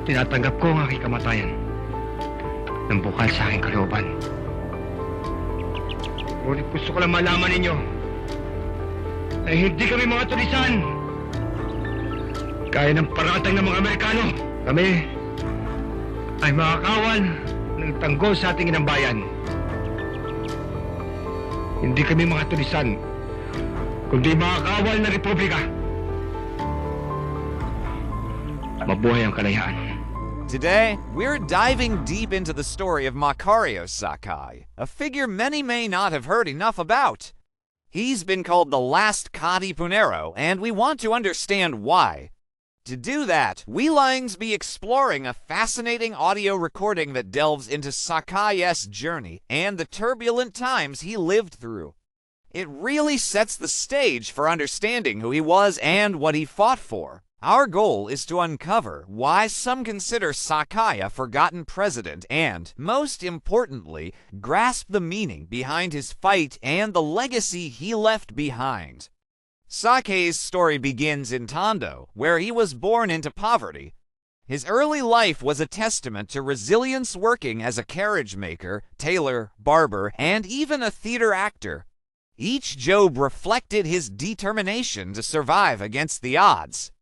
Tinatanggap ko ang aking kamatayan ng bukal sa aking kalooban. Ngunit gusto ko lang malaman ninyo na hindi kami mga tulisan. Gaya ng paratang ng mga Amerikano, kami ay mga kawal ng tanggol sa ating inang bayan. Hindi kami mga tulisan, kundi mga kawal na republika. Mabuhay ang kalayaan. Today, we're diving deep into the story of Macario Sakay, a figure many may not have heard enough about. He's been called the last Katipunero, and we want to understand why. To do that, we'll be exploring a fascinating audio recording that delves into Sakay's journey and the turbulent times he lived through. It really sets the stage for understanding who he was and what he fought for. Our goal is to uncover why some consider Sakay a forgotten president and, most importantly, grasp the meaning behind his fight and the legacy he left behind. Sakay's story begins in Tondo, where he was born into poverty. His early life was a testament to resilience, working as a carriage maker, tailor, barber, and even a theater actor. Each job reflected his determination to survive against the odds.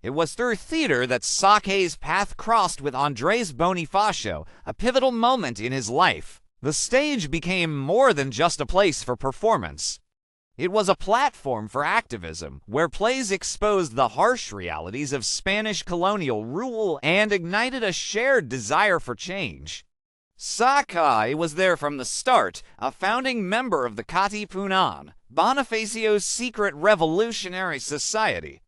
It was through theater that Sakay's path crossed with Andres Bonifacio, a pivotal moment in his life. The stage became more than just a place for performance. It was a platform for activism, where plays exposed the harsh realities of Spanish colonial rule and ignited a shared desire for change. Sakay was there from the start, a founding member of the Katipunero, Bonifacio's secret revolutionary society.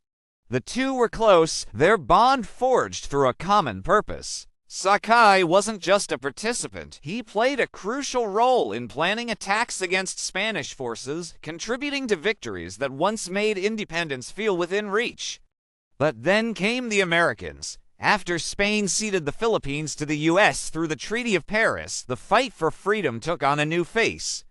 The two were close, their bond forged through a common purpose. Sakay wasn't just a participant, he played a crucial role in planning attacks against Spanish forces, contributing to victories that once made independence feel within reach. But then came the Americans. After Spain ceded the Philippines to the U.S. through the Treaty of Paris, the fight for freedom took on a new face.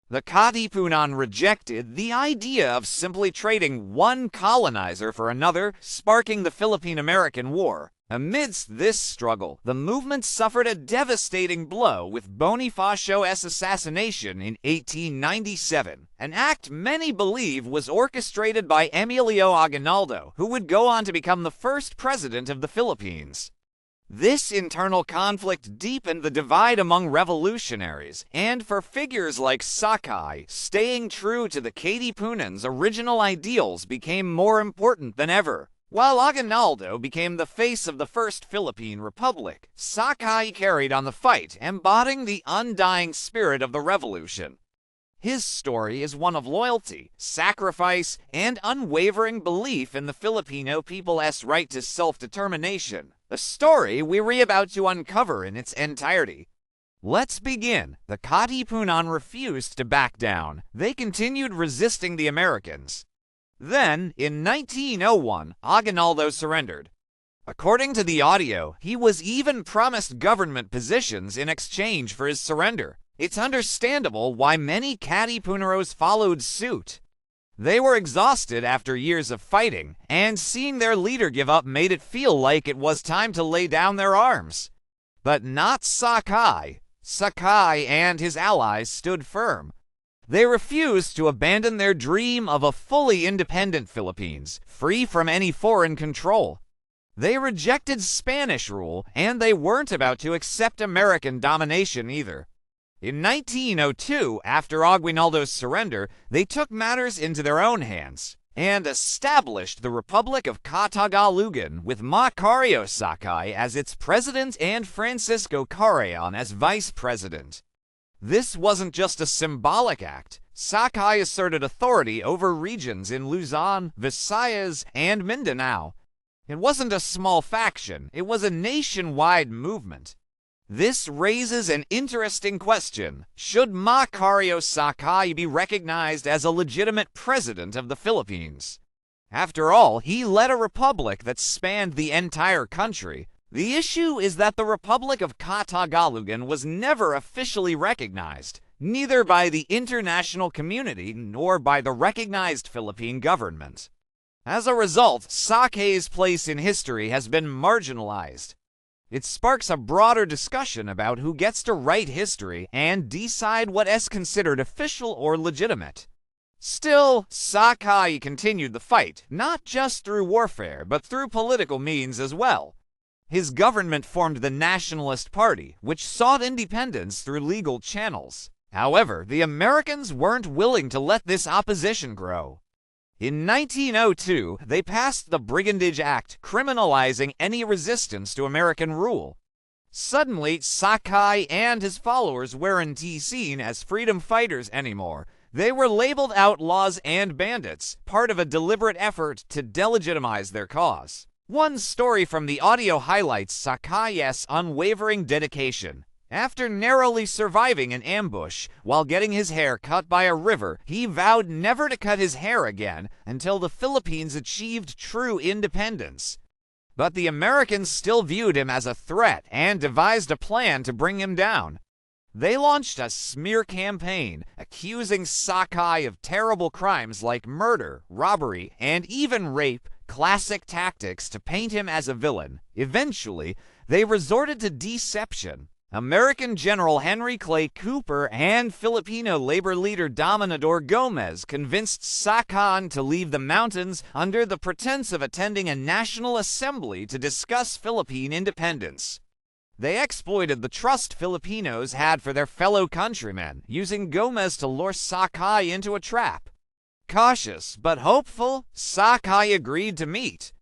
The Katipunan rejected the idea of simply trading one colonizer for another, sparking the Philippine-American War. Amidst this struggle, the movement suffered a devastating blow with Bonifacio's assassination in 1897, an act many believe was orchestrated by Emilio Aguinaldo, who would go on to become the first president of the Philippines. This internal conflict deepened the divide among revolutionaries, and for figures like Sakay, staying true to the Katipunan's original ideals became more important than ever. While Aguinaldo became the face of the first Philippine Republic, Sakay carried on the fight, embodying the undying spirit of the revolution. His story is one of loyalty, sacrifice, and unwavering belief in the Filipino people's right to self-determination, a story we're about to uncover in its entirety. Let's begin. The Katipunan refused to back down. They continued resisting the Americans. Then, in 1901, Aguinaldo surrendered. According to the audio, he was even promised government positions in exchange for his surrender. It's understandable why many Katipuneros followed suit. They were exhausted after years of fighting, and seeing their leader give up made it feel like it was time to lay down their arms. But not Sakay. Sakay and his allies stood firm. They refused to abandon their dream of a fully independent Philippines, free from any foreign control. They rejected Spanish rule, and they weren't about to accept American domination either. In 1902, after Aguinaldo's surrender, they took matters into their own hands and established the Republic of Katagalugan with Macario Sakay as its president and Francisco Carreon as vice president. This wasn't just a symbolic act. Sakay asserted authority over regions in Luzon, Visayas, and Mindanao. It wasn't a small faction, it was a nationwide movement. This raises an interesting question. Should Macario Sakay be recognized as a legitimate president of the Philippines? After all, he led a republic that spanned the entire country. The issue is that the Republic of Katagalugan was never officially recognized, neither by the international community nor by the recognized Philippine government. As a result, Sakay's place in history has been marginalized. It sparks a broader discussion about who gets to write history and decide what is considered official or legitimate. Still, Sakay continued the fight, not just through warfare, but through political means as well. His government formed the Nationalist Party, which sought independence through legal channels. However, the Americans weren't willing to let this opposition grow. In 1902, they passed the Brigandage Act, criminalizing any resistance to American rule. Suddenly, Sakay and his followers weren't seen as freedom fighters anymore. They were labeled outlaws and bandits, part of a deliberate effort to delegitimize their cause. One story from the audio highlights Sakay's unwavering dedication. After narrowly surviving an ambush while getting his hair cut by a river, he vowed never to cut his hair again until the Philippines achieved true independence. But the Americans still viewed him as a threat and devised a plan to bring him down. They launched a smear campaign, accusing Sakay of terrible crimes like murder, robbery, and even rape, classic tactics to paint him as a villain. Eventually, they resorted to deception. American General Henry Clay Cooper and Filipino labor leader Dominador Gomez convinced Sakay to leave the mountains under the pretense of attending a national assembly to discuss Philippine independence. They exploited the trust Filipinos had for their fellow countrymen, using Gomez to lure Sakay into a trap. Cautious but hopeful, Sakay agreed to meet.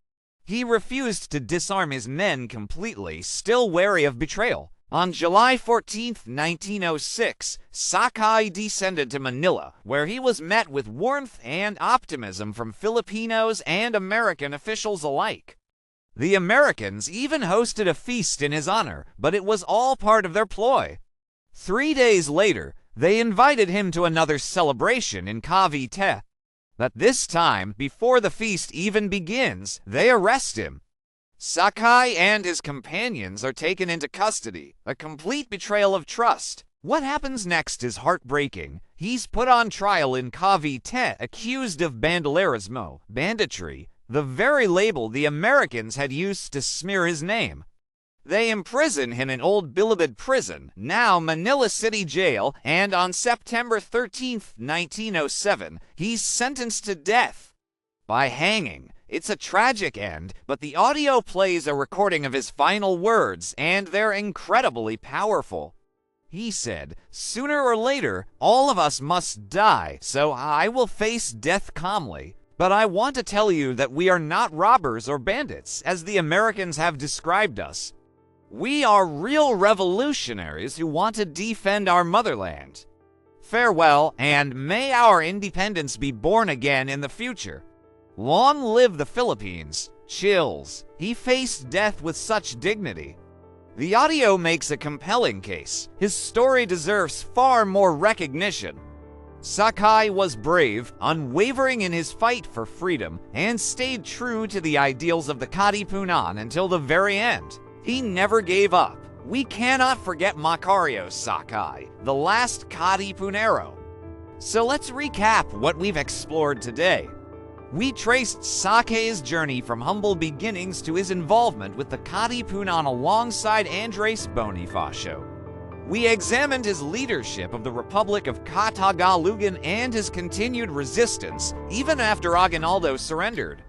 He refused to disarm his men completely, still wary of betrayal. On July 14, 1906, Sakay descended to Manila, where he was met with warmth and optimism from Filipinos and American officials alike. The Americans even hosted a feast in his honor, but it was all part of their ploy. 3 days later, they invited him to another celebration in Cavite. But this time, before the feast even begins, they arrest him. Sakay and his companions are taken into custody, a complete betrayal of trust. What happens next is heartbreaking. He's put on trial in Cavite, accused of bandolerismo, banditry, the very label the Americans had used to smear his name. They imprison him in Old Bilibid Prison, now Manila City Jail, and on September 13, 1907, he's sentenced to death by hanging. It's a tragic end, but the audio plays a recording of his final words, and they're incredibly powerful. He said, "Sooner or later, all of us must die, so I will face death calmly. But I want to tell you that we are not robbers or bandits, as the Americans have described us. We are real revolutionaries who want to defend our motherland. Farewell, and may our independence be born again in the future. Long live the Philippines." Chills. He faced death with such dignity. The audio makes a compelling case. His story deserves far more recognition. Sakay was brave, unwavering in his fight for freedom, and stayed true to the ideals of the Katipunan until the very end. He never gave up. We cannot forget Macario Sakay, the last Katipunero. So let's recap what we've explored today. We traced Sakay's journey from humble beginnings to his involvement with the Katipunan alongside Andres Bonifacio. We examined his leadership of the Republic of Katagalugan and his continued resistance, even after Aguinaldo surrendered.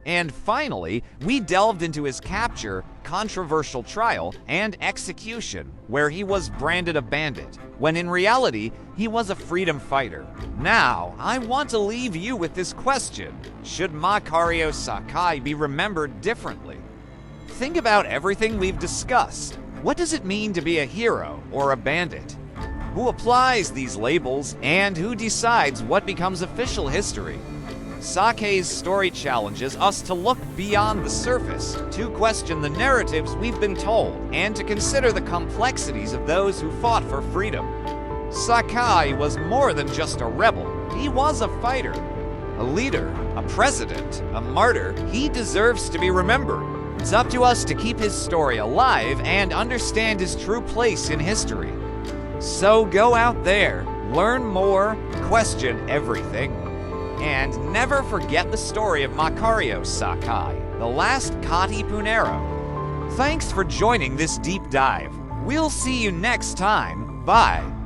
And finally, we delved into his capture, controversial trial, and execution, where he was branded a bandit, when in reality, he was a freedom fighter. Now, I want to leave you with this question. Should Macario Sakay be remembered differently? Think about everything we've discussed. What does it mean to be a hero or a bandit? Who applies these labels, and who decides what becomes official history? Sakay's story challenges us to look beyond the surface, to question the narratives we've been told, and to consider the complexities of those who fought for freedom. Sakay was more than just a rebel. He was a fighter, a leader, a president, a martyr. He deserves to be remembered. It's up to us to keep his story alive and understand his true place in history. So go out there, learn more, question everything. And never forget the story of Macario Sakay, the last Katipunero. Thanks for joining this deep dive. We'll see you next time. Bye.